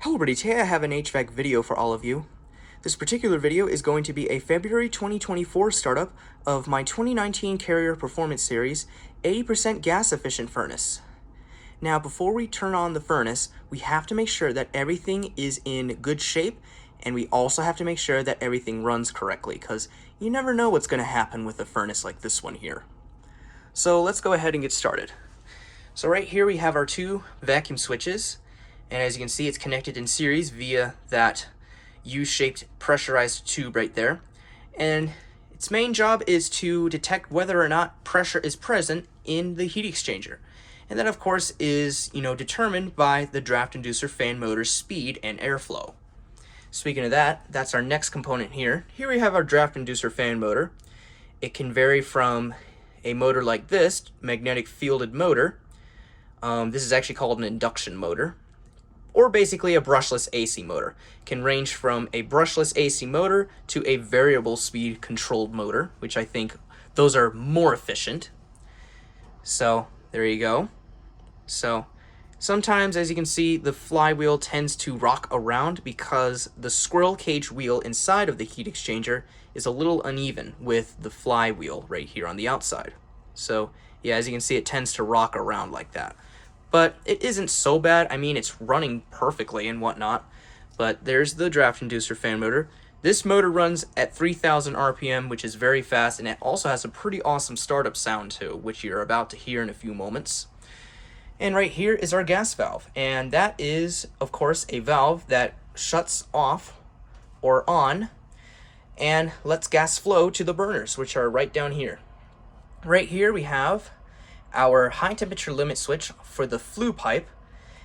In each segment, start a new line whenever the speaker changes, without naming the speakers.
Hello everybody, today I have an HVAC video for all of you. This particular video is going to be a February 2024 startup of my 2019 Carrier Performance Series 80% gas efficient furnace. Now before we turn on the furnace, we have to make sure that everything is in good shape, and we also have to make sure that everything runs correctly, because you never know what's going to happen with a furnace like this one here. So let's go ahead and get started. So right here we have our two vacuum switches. And as you can see, it's connected in series via that U-shaped pressurized tube right there. And its main job is to detect whether or not pressure is present in the heat exchanger. And that, of course, is determined by the draft inducer fan motor's speed and airflow. Speaking of that, that's our next component here. Here we have our draft inducer fan motor. It can vary from a motor like this, magnetic fielded motor. This is actually called an induction motor, or basically a brushless AC motor. It can range from a brushless AC motor to a variable speed controlled motor, which I think those are more efficient. So there you go. So sometimes, as you can see, the flywheel tends to rock around because the squirrel cage wheel inside of the heat exchanger is a little uneven with the flywheel right here on the outside. So yeah, as you can see, it tends to rock around like that. But it isn't so bad. I mean, it's running perfectly and whatnot. But there's the draft inducer fan motor. This motor runs at 3,000 RPM, which is very fast, and it also has a pretty awesome startup sound too, which you're about to hear in a few moments. And right here is our gas valve, and that is, of course, a valve that shuts off or on and lets gas flow to the burners, which are right down here. Right here we have our high temperature limit switch for the flue pipe,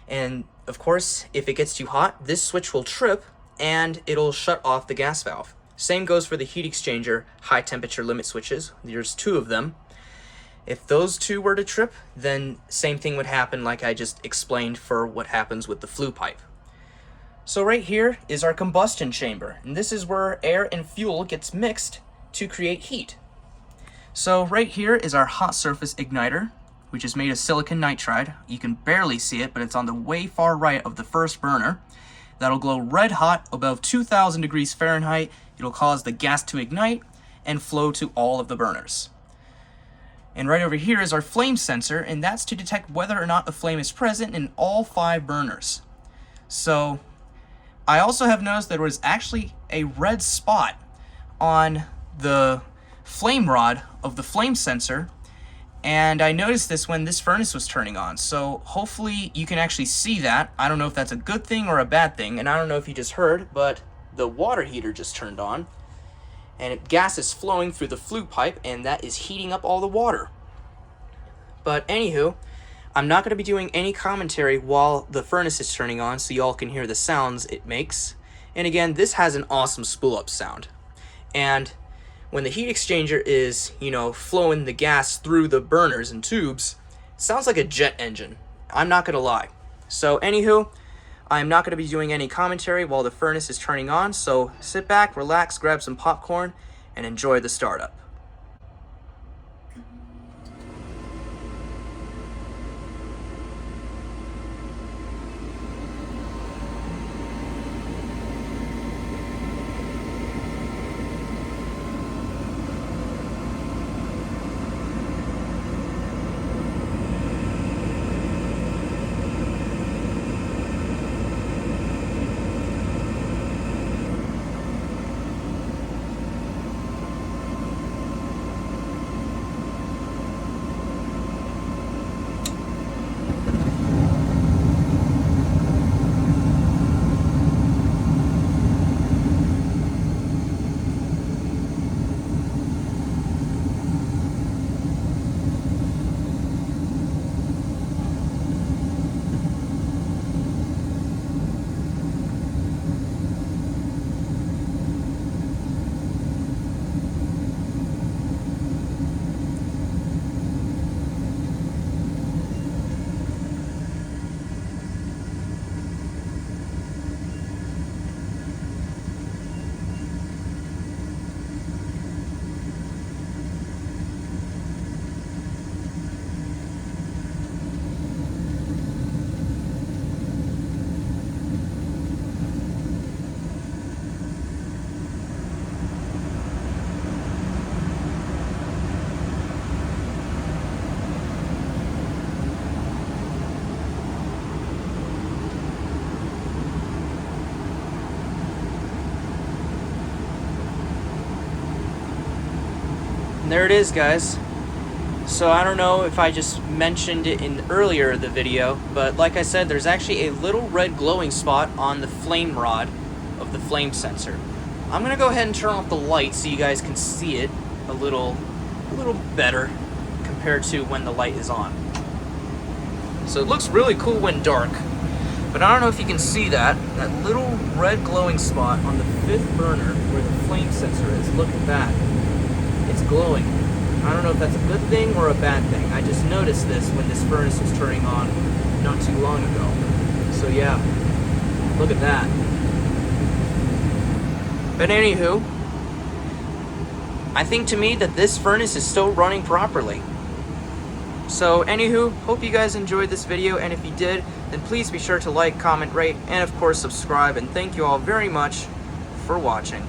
and of course if it gets too hot, this switch will trip and it'll shut off the gas valve. Same goes for the heat exchanger high temperature limit switches. There's two of them. If those two were to trip, then same thing would happen like I just explained for what happens with the flue pipe. So right here is our combustion chamber, and this is where air and fuel gets mixed to create heat. So right here is our hot surface igniter, which is made of silicon nitride. You can barely see it, but it's on the way far right of the first burner. That'll glow red hot above 2,000 degrees Fahrenheit. It'll cause the gas to ignite and flow to all of the burners. And right over here is our flame sensor, and that's to detect whether or not a flame is present in all 5 burners. So I also have noticed there was actually a red spot on the flame rod of the flame sensor, and I noticed this when this furnace was turning on. So hopefully you can actually see that. I don't know if that's a good thing or a bad thing, and I don't know if you just heard, but the water heater just turned on, and gas is flowing through the flue pipe, and that is heating up all the water. But anywho, I'm not going to be doing any commentary while the furnace is turning on, so y'all can hear the sounds it makes. And again, this has an awesome spool up sound. And when the heat exchanger is, flowing the gas through the burners and tubes, it sounds like a jet engine. I'm not going to lie. So anywho, I'm not going to be doing any commentary while the furnace is turning on, so sit back, relax, grab some popcorn, and enjoy the startup. And there it is, guys. So I don't know if I just mentioned it in earlier the video, but like I said, there's actually a little red glowing spot on the flame rod of the flame sensor. I'm gonna go ahead and turn off the light so you guys can see it a little better compared to when the light is on. So it looks really cool when dark, but I don't know if you can see that little red glowing spot on the 5th burner where the flame sensor is. Look at that. It's glowing. I don't know if that's a good thing or a bad thing. I just noticed this when this furnace was turning on not too long ago. So yeah, look at that. But anywho, I think to me that this furnace is still running properly. So anywho, hope you guys enjoyed this video, and if you did, then please be sure to like, comment, rate, and of course subscribe, and thank you all very much for watching.